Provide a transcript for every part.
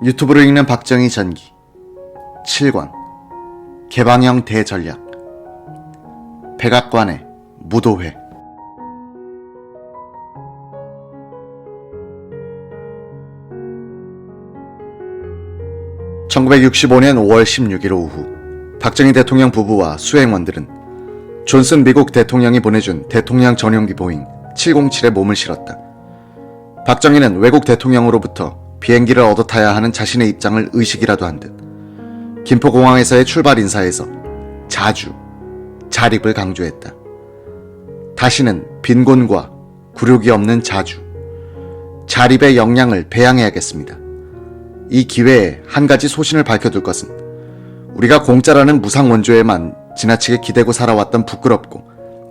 유튜브를 읽는 박정희 전기 7권 개방형 대전략 백악관의 무도회. (1965년 5월 16일) 오후 박정희 대통령 부부와 수행원들은 존슨 미국 대통령이 보내준 대통령 전용기 보잉 707에 몸을 실었다. 박정희는 외국 대통령으로부터 비행기를 얻어 타야 하는 자신의 입장을 의식이라도 한 듯 김포공항에서의 출발 인사에서 자주, 자립을 강조했다. 다시는 빈곤과 굴욕이 없는 자주, 자립의 역량을 배양해야겠습니다. 이 기회에 한 가지 소신을 밝혀둘 것은 우리가 공짜라는 무상 원조에만 지나치게 기대고 살아왔던 부끄럽고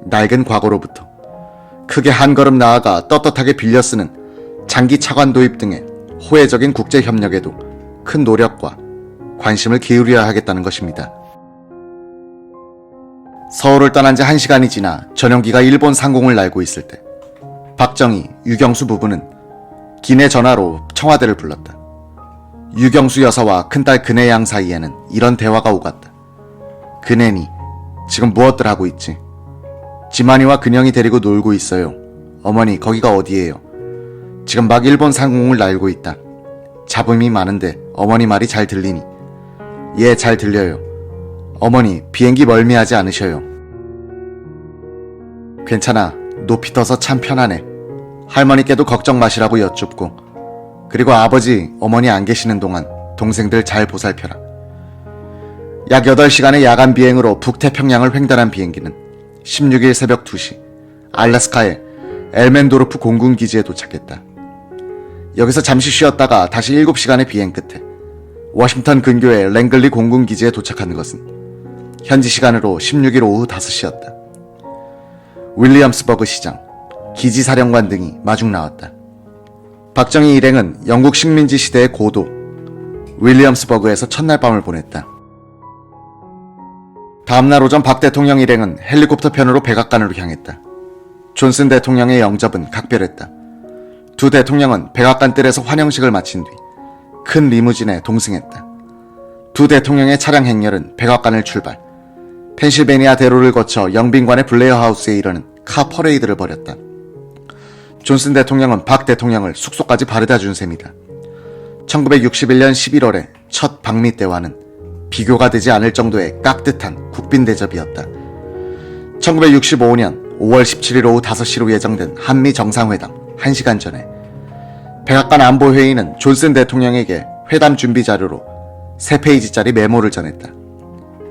낡은 과거로부터 크게 한 걸음 나아가 떳떳하게 빌려 쓰는 장기 차관 도입 등의 호혜적인 국제협력에도 큰 노력과 관심을 기울여야 하겠다는 것입니다. 서울을 떠난 지 1시간이 지나 전용기가 일본 상공을 날고 있을 때 박정희, 유경수 부부는 기내 전화로 청와대를 불렀다. 유경수 여사와 큰딸 근혜 양 사이에는 이런 대화가 오갔다. 근혜니 지금 무엇들 하고 있지? 지만이와 근영이 데리고 놀고 있어요. 어머니 거기가 어디예요? 지금 막 일본 상공을 날고 있다. 잡음이 많은데 어머니 말이 잘 들리니? 예, 잘 들려요. 어머니 비행기 멀미하지 않으셔요? 괜찮아. 높이 떠서 참 편하네. 할머니께도 걱정 마시라고 여쭙고 그리고 아버지, 어머니 안 계시는 동안 동생들 잘 보살펴라. 약 8시간의 야간 비행으로 북태평양을 횡단한 비행기는 16일 새벽 2시 알래스카의 엘멘도르프 공군기지에 도착했다. 여기서 잠시 쉬었다가 다시 7시간의 비행 끝에 워싱턴 근교의 랭글리 공군기지에 도착한 것은 현지 시간으로 16일 오후 5시였다. 윌리엄스버그 시장, 기지사령관 등이 마중 나왔다. 박정희 일행은 영국 식민지 시대의 고도 윌리엄스버그에서 첫날 밤을 보냈다. 다음날 오전 박 대통령 일행은 헬리콥터 편으로 백악관으로 향했다. 존슨 대통령의 영접은 각별했다. 두 대통령은 백악관 뜰에서 환영식을 마친 뒤 큰 리무진에 동승했다. 두 대통령의 차량 행렬은 백악관을 출발, 펜실베니아 대로를 거쳐 영빈관의 블레어 하우스에 이르는 카 퍼레이드를 벌였다. 존슨 대통령은 박 대통령을 숙소까지 바래다 준 셈이다. 1961년 11월의 첫 방미 때와는 비교가 되지 않을 정도의 깍듯한 국빈 대접이었다. 1965년 5월 17일 오후 5시로 예정된 한미 정상회담 1시간 전에 백악관 안보회의는 존슨 대통령에게 회담 준비 자료로 3페이지짜리 메모를 전했다.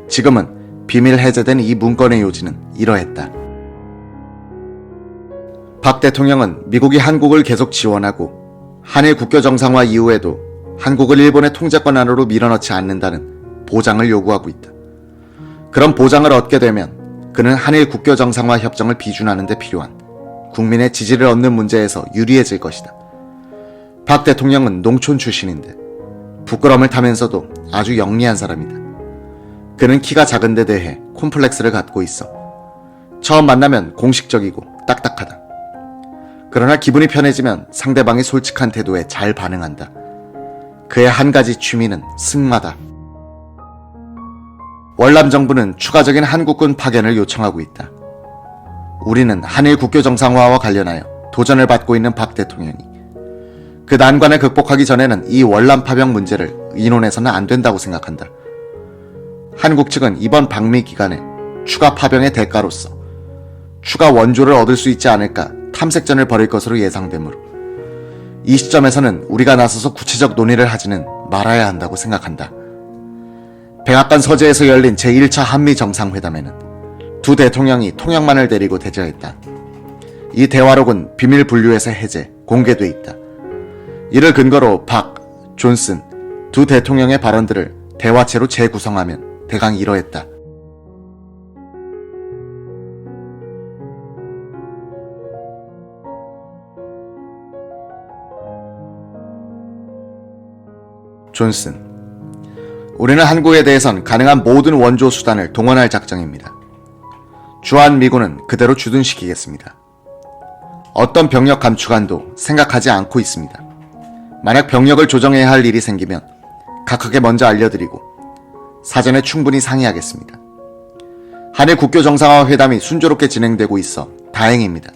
지금은 비밀 해제된 이 문건의 요지는 이러했다. 박 대통령은 미국이 한국을 계속 지원하고 한일 국교 정상화 이후에도 한국을 일본의 통제권 안으로 밀어넣지 않는다는 보장을 요구하고 있다. 그런 보장을 얻게 되면 그는 한일 국교 정상화 협정을 비준하는 데 필요한 국민의 지지를 얻는 문제에서 유리해질 것이다. 박 대통령은 농촌 출신인데 부끄러움을 타면서도 아주 영리한 사람이다. 그는 키가 작은 데 대해 콤플렉스를 갖고 있어. 처음 만나면 공식적이고 딱딱하다. 그러나 기분이 편해지면 상대방의 솔직한 태도에 잘 반응한다. 그의 한 가지 취미는 승마다. 월남 정부는 추가적인 한국군 파견을 요청하고 있다. 우리는 한일 국교 정상화와 관련하여 도전을 받고 있는 박 대통령이 그 난관을 극복하기 전에는 이 월남 파병 문제를 의논해서는 안 된다고 생각한다. 한국 측은 이번 방미 기간에 추가 파병의 대가로서 추가 원조를 얻을 수 있지 않을까 탐색전을 벌일 것으로 예상되므로 이 시점에서는 우리가 나서서 구체적 논의를 하지는 말아야 한다고 생각한다. 백악관 서재에서 열린 제1차 한미 정상회담에는 두 대통령이 통역만을 데리고 대저했다. 이 대화록은 비밀 분류에서 해제, 공개돼 있다. 이를 근거로 박, 존슨 두 대통령의 발언들을 대화체로 재구성하면 대강 이러했다. 존슨, 우리는 한국에 대해선 가능한 모든 원조 수단을 동원할 작정입니다. 주한미군은 그대로 주둔시키겠습니다. 어떤 병력 감축안도 생각하지 않고 있습니다. 만약 병력을 조정해야 할 일이 생기면 각하께 먼저 알려드리고 사전에 충분히 상의하겠습니다. 한일 국교 정상화 회담이 순조롭게 진행되고 있어 다행입니다.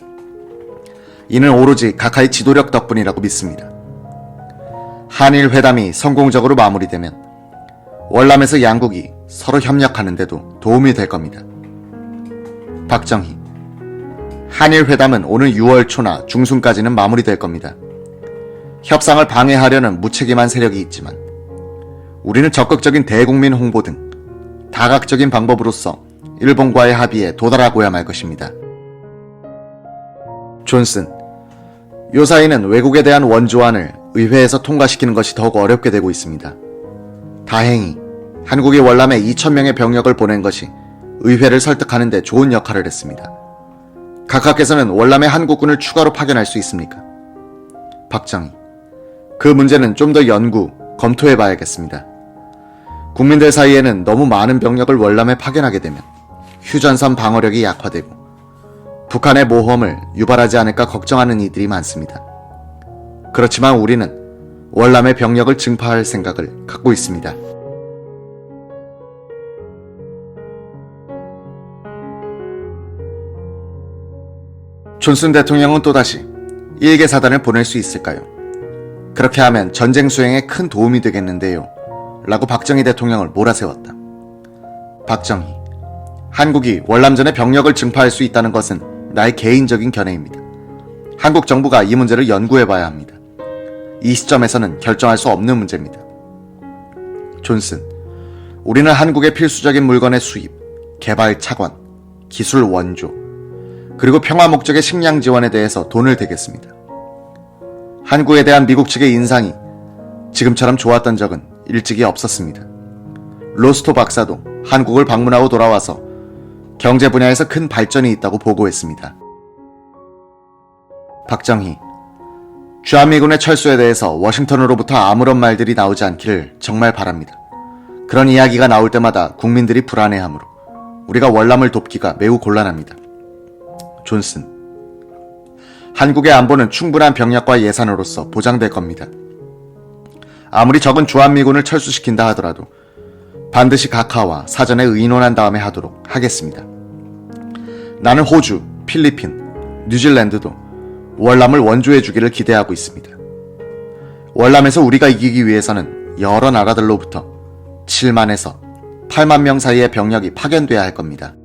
이는 오로지 각하의 지도력 덕분이라고 믿습니다. 한일 회담이 성공적으로 마무리되면 월남에서 양국이 서로 협력하는 데도 도움이 될 겁니다. 박정희. 한일 회담은 오는 6월 초나 중순까지는 마무리될 겁니다. 협상을 방해하려는 무책임한 세력이 있지만 우리는 적극적인 대국민 홍보 등 다각적인 방법으로서 일본과의 합의에 도달하고야 말 것입니다. 존슨. 요사이는 외국에 대한 원조안을 의회에서 통과시키는 것이 더욱 어렵게 되고 있습니다. 다행히 한국이 월남에 2,000명의 병력을 보낸 것이 의회를 설득하는 데 좋은 역할을 했습니다. 각하께서는 월남에 한국군을 추가로 파견할 수 있습니까? 박정희. 그 문제는 좀 더 검토해 봐야겠습니다. 국민들 사이에는 너무 많은 병력을 월남에 파견하게 되면 휴전선 방어력이 약화되고 북한의 모험을 유발하지 않을까 걱정하는 이들이 많습니다. 그렇지만 우리는 월남의 병력을 증파할 생각을 갖고 있습니다. 존슨 대통령은 또다시 일개 사단을 보낼 수 있을까요? 그렇게 하면 전쟁 수행에 큰 도움이 되겠는데요. 라고 박정희 대통령을 몰아세웠다. 박정희. 한국이 월남전에 병력을 증파할 수 있다는 것은 나의 개인적인 견해입니다. 한국 정부가 이 문제를 연구해봐야 합니다. 이 시점에서는 결정할 수 없는 문제입니다. 존슨. 우리는 한국의 필수적인 물건의 수입, 개발 차관, 기술 원조, 그리고 평화 목적의 식량 지원에 대해서 돈을 대겠습니다. 한국에 대한 미국 측의 인상이 지금처럼 좋았던 적은 일찍이 없었습니다. 로스토 박사도 한국을 방문하고 돌아와서 경제 분야에서 큰 발전이 있다고 보고했습니다. 박정희. 주한미군의 철수에 대해서 워싱턴으로부터 아무런 말들이 나오지 않기를 정말 바랍니다. 그런 이야기가 나올 때마다 국민들이 불안해하므로 우리가 월남을 돕기가 매우 곤란합니다. 존슨. 한국의 안보는 충분한 병력과 예산으로서 보장될 겁니다. 아무리 적은 주한미군을 철수시킨다 하더라도 반드시 각하와 사전에 의논한 다음에 하도록 하겠습니다. 나는 호주, 필리핀, 뉴질랜드도 월남을 원조해 주기를 기대하고 있습니다. 월남에서 우리가 이기기 위해서는 여러 나라들로부터 7만에서 8만 명 사이의 병력이 파견돼야 할 겁니다.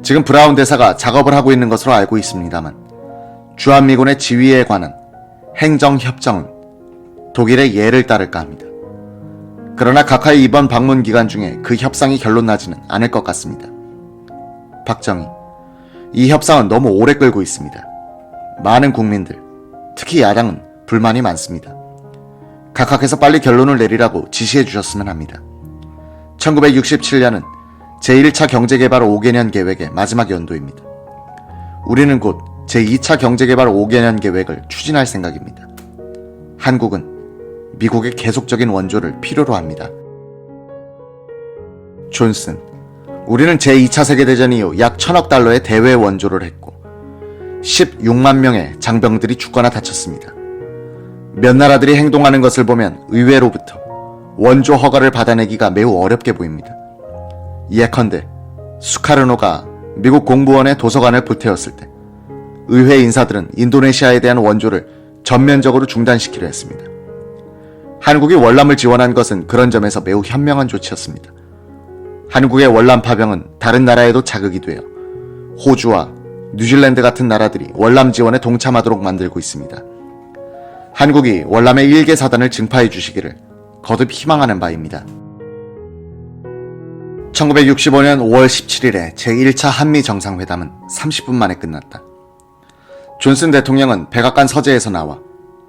지금 브라운 대사가 작업을 하고 있는 것으로 알고 있습니다만 주한미군의 지위에 관한 행정협정은 독일의 예를 따를까 합니다. 그러나 각하의 이번 방문 기간 중에 그 협상이 결론나지는 않을 것 같습니다. 박정희. 이 협상은 너무 오래 끌고 있습니다. 많은 국민들, 특히 야당은 불만이 많습니다. 각하께서 빨리 결론을 내리라고 지시해 주셨으면 합니다. 1967년은 제1차 경제개발 5개년 계획의 마지막 연도입니다. 우리는 곧 제2차 경제개발 5개년 계획을 추진할 생각입니다. 한국은 미국의 계속적인 원조를 필요로 합니다. 존슨. 우리는 제2차 세계대전 이후 약 1,000억 달러의 대외 원조를 했고 16만 명의 장병들이 죽거나 다쳤습니다. 몇 나라들이 행동하는 것을 보면 의회로부터 원조 허가를 받아내기가 매우 어렵게 보입니다. 예컨대 수카르노가 미국 공무원의 도서관을 불태웠을 때 의회 인사들은 인도네시아에 대한 원조를 전면적으로 중단시키려 했습니다. 한국이 월남을 지원한 것은 그런 점에서 매우 현명한 조치였습니다. 한국의 월남 파병은 다른 나라에도 자극이 되어 호주와 뉴질랜드 같은 나라들이 월남 지원에 동참하도록 만들고 있습니다. 한국이 월남의 일개 사단을 증파해 주시기를 거듭 희망하는 바입니다. 1965년 5월 17일에 제1차 한미정상회담은 30분 만에 끝났다. 존슨 대통령은 백악관 서재에서 나와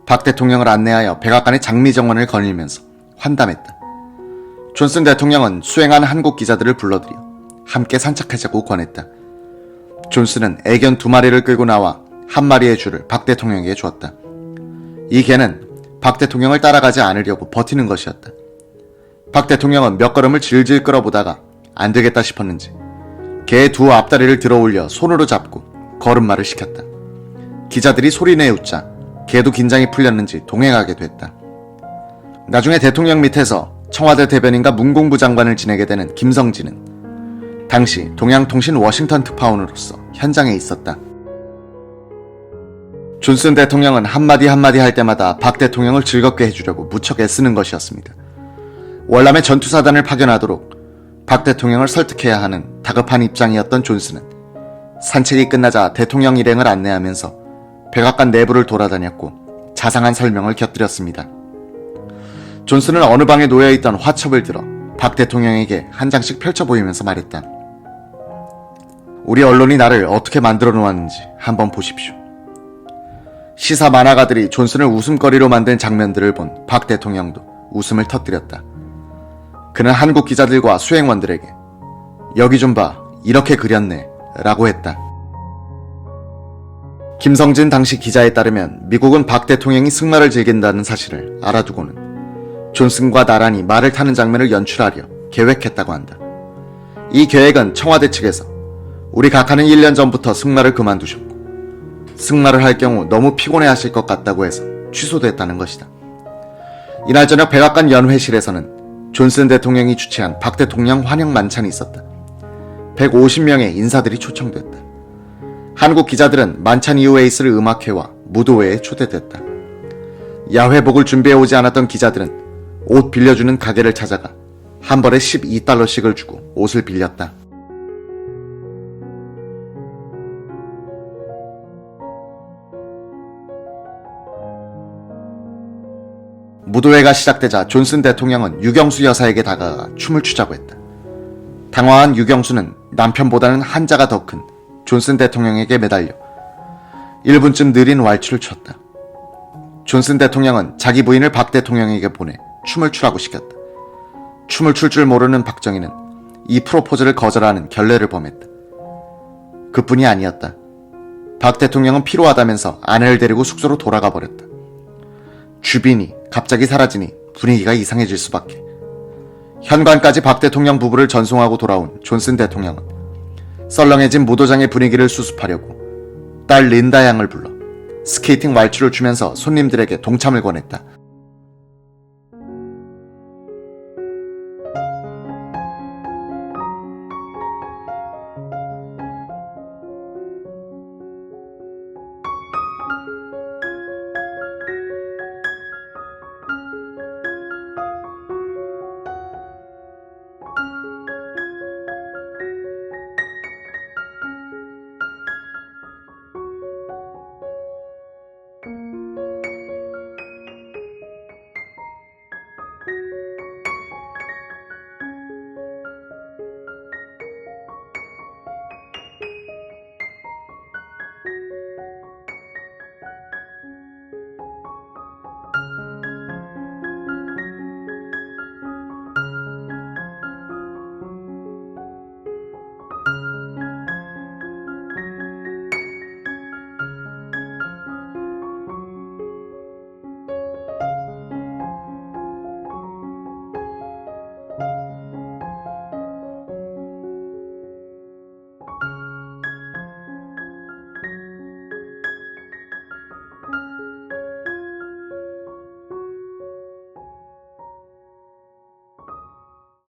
박 대통령을 안내하여 백악관의 장미정원을 거닐면서 환담했다. 존슨 대통령은 수행한 한국 기자들을 불러들여 함께 산책하자고 권했다. 존슨은 애견 2마리를 끌고 나와 한 마리의 쥐를 박 대통령에게 주었다. 이 개는 박 대통령을 따라가지 않으려고 버티는 것이었다. 박 대통령은 몇 걸음을 질질 끌어보다가 안 되겠다 싶었는지 개의 2 앞다리를 들어 올려 손으로 잡고 걸음마를 시켰다. 기자들이 소리내 웃자 걔도 긴장이 풀렸는지 동행하게 됐다. 나중에 대통령 밑에서 청와대 대변인과 문공부 장관을 지내게 되는 김성진은 당시 동양통신 워싱턴 특파원으로서 현장에 있었다. 존슨 대통령은 한마디 한마디 할 때마다 박 대통령을 즐겁게 해주려고 무척 애쓰는 것이었습니다. 월남에 전투사단을 파견하도록 박 대통령을 설득해야 하는 다급한 입장이었던 존슨은 산책이 끝나자 대통령 일행을 안내하면서 백악관 내부를 돌아다녔고 자상한 설명을 곁들였습니다. 존슨은 어느 방에 놓여있던 화첩을 들어 박 대통령에게 한 장씩 펼쳐 보이면서 말했다. 우리 언론이 나를 어떻게 만들어 놓았는지 한번 보십시오. 시사 만화가들이 존슨을 웃음거리로 만든 장면들을 본 박 대통령도 웃음을 터뜨렸다. 그는 한국 기자들과 수행원들에게 여기 좀 봐, 이렇게 그렸네 라고 했다. 김성진 당시 기자에 따르면 미국은 박 대통령이 승마를 즐긴다는 사실을 알아두고는 존슨과 나란히 말을 타는 장면을 연출하려 계획했다고 한다. 이 계획은 청와대 측에서 우리 각하는 1년 전부터 승마를 그만두셨고 승마를 할 경우 너무 피곤해 하실 것 같다고 해서 취소됐다는 것이다. 이날 저녁 백악관 연회실에서는 존슨 대통령이 주최한 박 대통령 환영 만찬이 있었다. 150명의 인사들이 초청됐다. 한국 기자들은 만찬 이후에 있을 음악회와 무도회에 초대됐다. 야회복을 준비해 오지 않았던 기자들은 옷 빌려주는 가게를 찾아가 한 벌에 $12씩을 주고 옷을 빌렸다. 무도회가 시작되자 존슨 대통령은 유경수 여사에게 다가가 춤을 추자고 했다. 당황한 유경수는 남편보다는 한자가 더 큰 존슨 대통령에게 매달려 1분쯤 느린 왈츠를 췄다. 존슨 대통령은 자기 부인을 박 대통령에게 보내 춤을 추라고 시켰다. 춤을 출 줄 모르는 박정희는 이 프로포즈를 거절하는 결례를 범했다. 그뿐이 아니었다. 박 대통령은 피로하다면서 아내를 데리고 숙소로 돌아가 버렸다. 주빈이 갑자기 사라지니 분위기가 이상해질 수밖에. 현관까지 박 대통령 부부를 전송하고 돌아온 존슨 대통령은 썰렁해진 무도장의 분위기를 수습하려고 딸 린다 양을 불러 스케이팅 왈츠를 추면서 손님들에게 동참을 권했다.